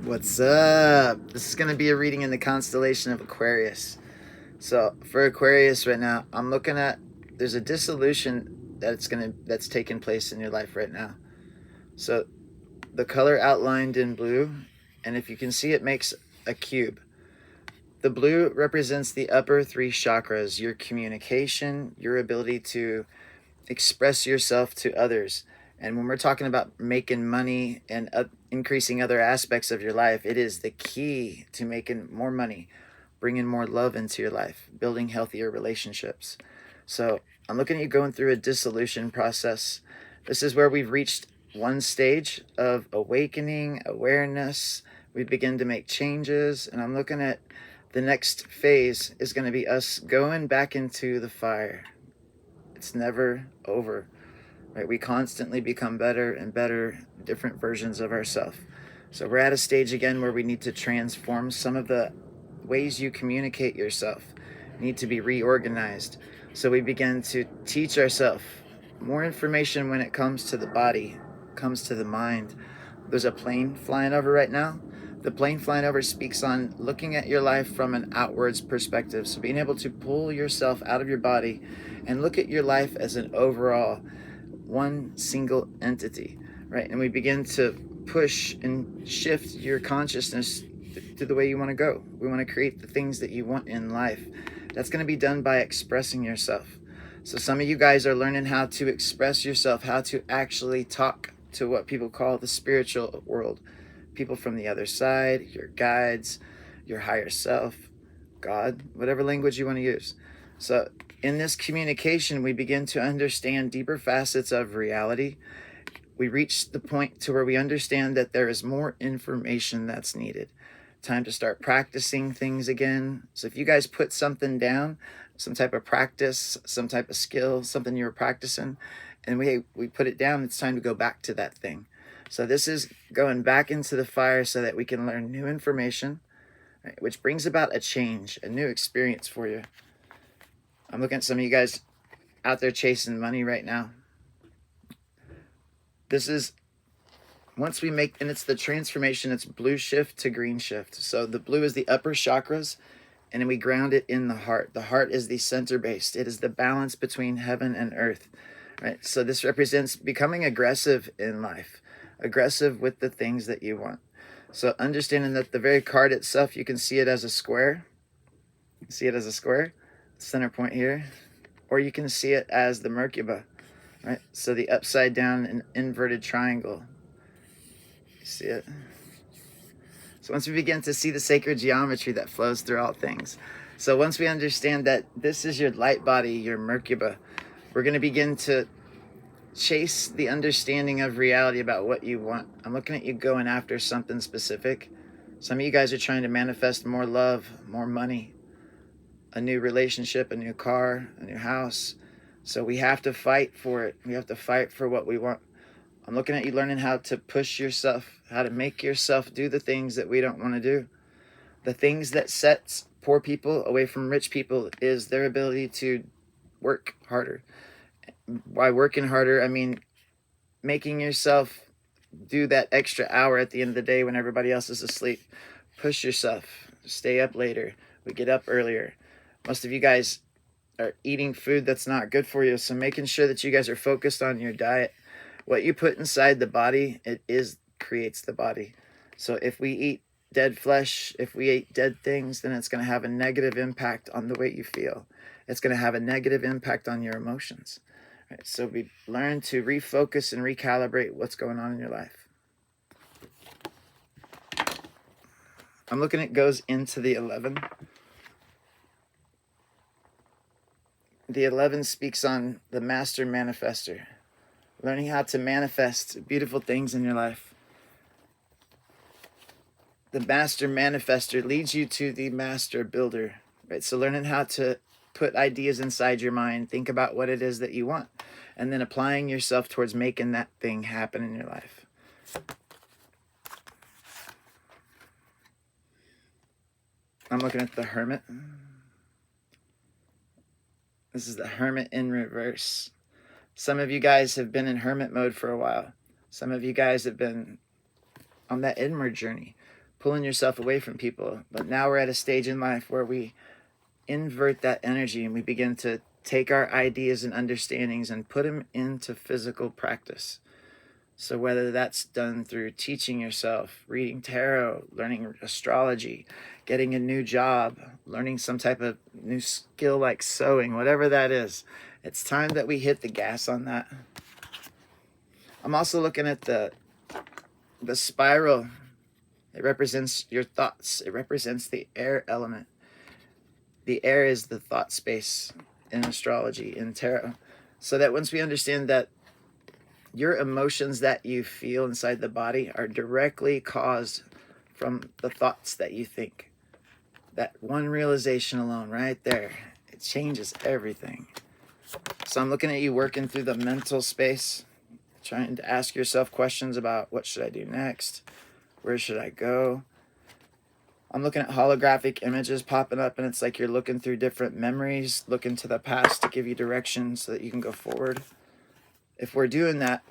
What's up? This is going to be a reading in the constellation of Aquarius. So for Aquarius right now, I'm looking at, there's a dissolution that's taking place in your life right now. So the color outlined in blue, and if you can see, it makes a cube. The blue represents the upper three chakras, your communication, your ability to express yourself to others. And when we're talking about making money and increasing other aspects of your life, it is the key to making more money, bringing more love into your life, building healthier relationships. So I'm looking at you going through a dissolution process. This is where we've reached one stage of awakening, awareness. We begin to make changes, and I'm looking at the next phase is going to be us going back into the fire. It's never over, right? We constantly become better and better, different versions of ourselves. So we're at a stage again where we need to transform some of the ways you communicate yourself, need to be reorganized. So we begin to teach ourselves more information when it comes to the body, comes to the mind. There's a plane flying over right now. The plane flying over speaks on looking at your life from an outwards perspective. So being able to pull yourself out of your body and look at your life as an overall one single entity, right? And we begin to push and shift your consciousness to the way you want to go. We want to create the things that you want in life. That's going to be done by expressing yourself. So some of you guys are learning how to express yourself, how to actually talk to what people call the spiritual world. People from the other side, your guides, your higher self, God, whatever language you want to use. So in this communication, we begin to understand deeper facets of reality. We reach the point to where we understand that there is more information that's needed. Time to start practicing things again. So if you guys put something down, some type of practice, some type of skill, something you were practicing, and we put it down, it's time to go back to that thing. So this is going back into the fire so that we can learn new information, right, which brings about a change, a new experience for you. I'm looking at some of you guys out there chasing money right now. This is, once we make, and it's the transformation, it's blue shift to green shift. So the blue is the upper chakras, and then we ground it in the heart. The heart is the center base. It is the balance between heaven and earth, right? So this represents becoming aggressive in life, aggressive with the things that you want. So understanding that the very card itself, you can see it as a square. See it as a square, center point here, or you can see it as the Merkaba, right? So the upside down and inverted triangle. You see it? So once we begin to see the sacred geometry that flows through all things. So once we understand that this is your light body, your Merkaba, we're going to begin to chase the understanding of reality about what you want. I'm looking at you going after something specific. Some of you guys are trying to manifest more love, more money, a new relationship, a new car, a new house. So we have to fight for it. We have to fight for what we want. I'm looking at you learning how to push yourself, how to make yourself do the things that we don't want to do. The things that sets poor people away from rich people is their ability to work harder. By working harder, I mean making yourself do that extra hour at the end of the day when everybody else is asleep. Push yourself. Stay up later. We get up earlier. Most of you guys are eating food that's not good for you, so making sure that you guys are focused on your diet. What you put inside the body, creates the body. So if we eat dead flesh, if we eat dead things, then it's going to have a negative impact on the way you feel. It's going to have a negative impact on your emotions. Right, so we learn to refocus and recalibrate what's going on in your life. I'm looking at goes into the 11. The 11 speaks on the master manifester, learning how to manifest beautiful things in your life. The master manifester leads you to the master builder, right? So learning how to put ideas inside your mind, think about what it is that you want, and then applying yourself towards making that thing happen in your life. I'm looking at the Hermit. This is the Hermit in reverse. Some of you guys have been in hermit mode for a while. Some of you guys have been on that inward journey. pulling yourself away from people. But now we're at a stage in life where we invert that energy and we begin to take our ideas and understandings and put them into physical practice. So whether that's done through teaching yourself, reading tarot, learning astrology, getting a new job, learning some type of new skill like sewing, whatever that is, it's time that we hit the gas on that. I'm also looking at the spiral. It represents your thoughts. It represents the air element. The air is the thought space in astrology, in tarot. So that once we understand that your emotions that you feel inside the body are directly caused from the thoughts that you think. That one realization alone right there, it changes everything. So I'm looking at you working through the mental space, trying to ask yourself questions about what should I do next? Where should I go? I'm looking at holographic images popping up, and it's like you're looking through different memories, looking to the past to give you direction so that you can go forward. If we're doing that,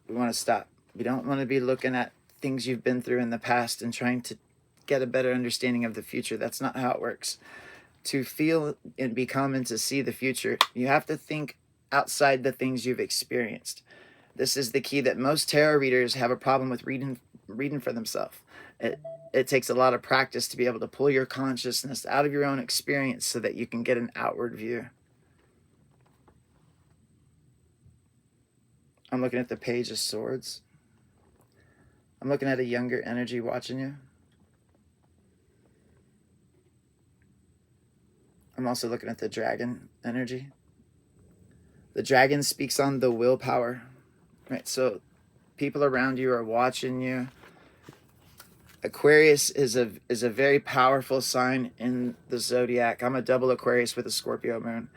we want to stop. We don't want to be looking at things you've been through in the past and trying to get a better understanding of the future. That's not how it works. To feel and become and to see the future, you have to think outside the things you've experienced. This is the key that most tarot readers have a problem with reading for themselves. It takes a lot of practice to be able to pull your consciousness out of your own experience so that you can get an outward view. I'm looking at the Page of Swords. I'm looking at a younger energy watching you. I'm also looking at the dragon energy. The dragon speaks on the willpower, right? So people around you are watching you. Aquarius is a very powerful sign in the zodiac. I'm a double Aquarius with a Scorpio moon.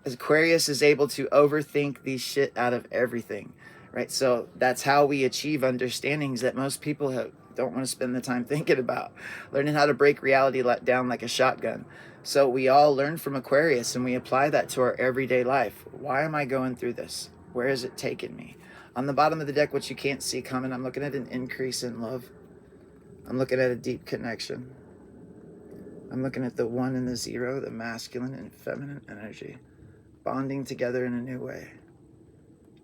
Aquarius is able to overthink the shit out of everything, right? So that's how we achieve understandings that most people don't want to spend the time thinking about. Learning how to break reality down like a shotgun. So we all learn from Aquarius and we apply that to our everyday life. Why am I going through this? Where is it taking me? On the bottom of the deck, what you can't see coming, I'm looking at an increase in love. I'm looking at a deep connection. I'm looking at the 1 and the 0, the masculine and feminine energy, bonding together in a new way.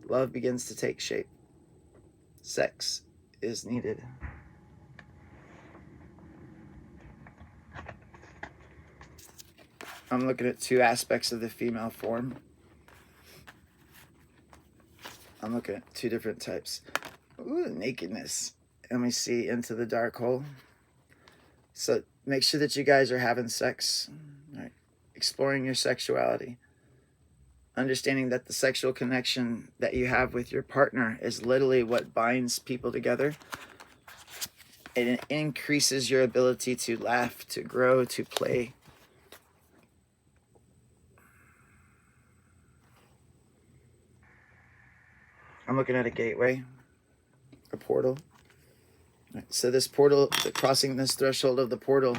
Love begins to take shape. Sex is needed. I'm looking at 2 aspects of the female form. I'm looking at 2 different types. Ooh, nakedness. And we see into the dark hole. So make sure that you guys are having sex, right? Exploring your sexuality. Understanding that the sexual connection that you have with your partner is literally what binds people together. It increases your ability to laugh, to grow, to play. I'm looking at a gateway, a portal. Right, so this portal, crossing this threshold of the portal,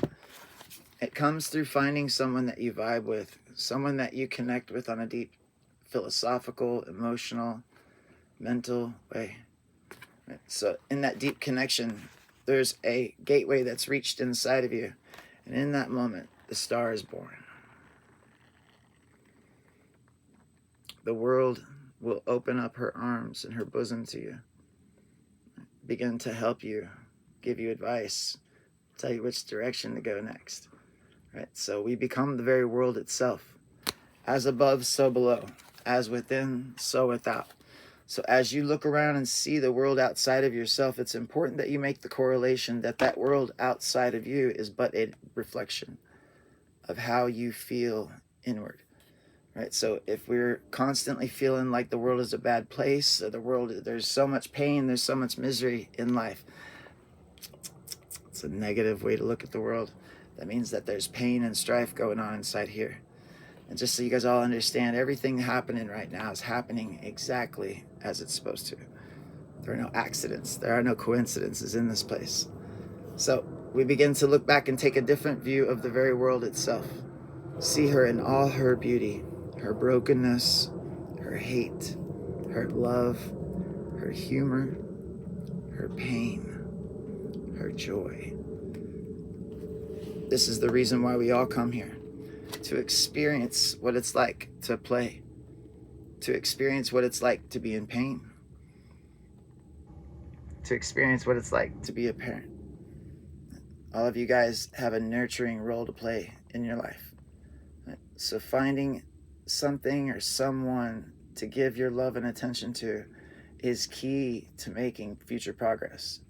it comes through finding someone that you vibe with, someone that you connect with on a deep philosophical, emotional, mental way. Right, so in that deep connection, there's a gateway that's reached inside of you. And in that moment, the star is born. The world will open up her arms and her bosom to you. Begin to help you, give you advice, tell you which direction to go next. Right? So we become the very world itself. As above, so below. As within, so without. So as you look around and see the world outside of yourself, it's important that you make the correlation that that world outside of you is but a reflection of how you feel inward. Right? So if we're constantly feeling like the world is a bad place, or there's so much pain, there's so much misery in life, it's a negative way to look at the world. That means that there's pain and strife going on inside here. And just so you guys all understand, everything happening right now is happening exactly as it's supposed to. There are no accidents. There are no coincidences in this place. So we begin to look back and take a different view of the very world itself. See her in all her beauty, her brokenness, her hate, her love, her humor, her pain, her joy, This is the reason why we all come here, to experience what it's like to play, to experience what it's like to be in pain, to experience what it's like to be a parent. All of you guys have a nurturing role to play in your life. So finding something or someone to give your love and attention to is key to making future progress.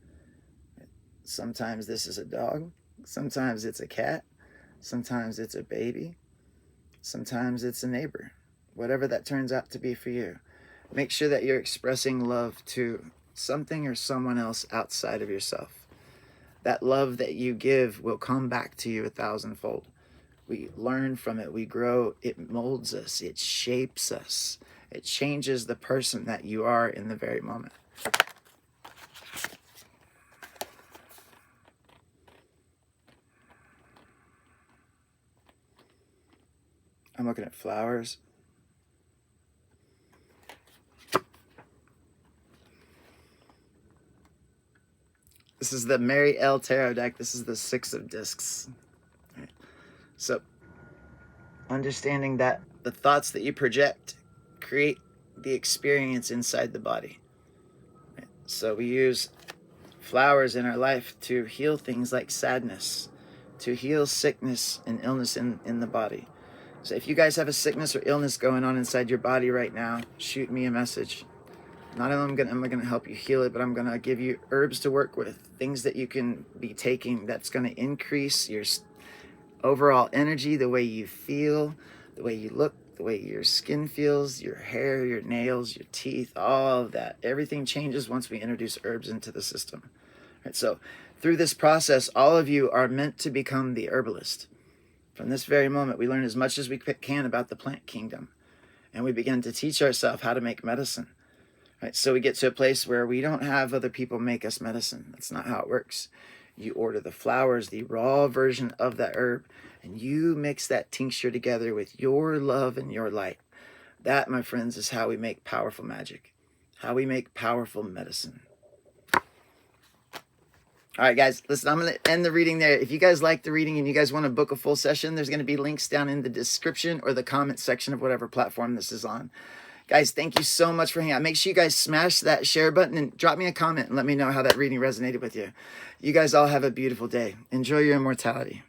Sometimes this is a dog, sometimes it's a cat, sometimes it's a baby, sometimes it's a neighbor. Whatever that turns out to be for you, make sure that you're expressing love to something or someone else outside of yourself. That love that you give will come back to you 1,000-fold. We learn from it, we grow, it molds us, it shapes us. It changes the person that you are in the very moment. I'm looking at flowers. This is the Mary L. Tarot deck. This is the 6 of Discs. Right. So, understanding that the thoughts that you project create the experience inside the body. Right. So we use flowers in our life to heal things like sadness, to heal sickness and illness in the body. So if you guys have a sickness or illness going on inside your body right now, shoot me a message. Not only am I going to help you heal it, but I'm going to give you herbs to work with, things that you can be taking that's going to increase your overall energy, the way you feel, the way you look, the way your skin feels, your hair, your nails, your teeth, all of that. Everything changes once we introduce herbs into the system. Right, so through this process, all of you are meant to become the herbalist. From this very moment, we learn as much as we can about the plant kingdom, and we begin to teach ourselves how to make medicine. Right, so we get to a place where we don't have other people make us medicine. That's not how it works. You order the flowers, the raw version of that herb, and you mix that tincture together with your love and your light. That, my friends, is how we make powerful magic, how we make powerful medicine. All right, guys, listen, I'm going to end the reading there. If you guys like the reading and you guys want to book a full session, there's going to be links down in the description or the comment section of whatever platform this is on. Guys, thank you so much for hanging out. Make sure you guys smash that share button and drop me a comment and let me know how that reading resonated with you. You guys all have a beautiful day. Enjoy your immortality.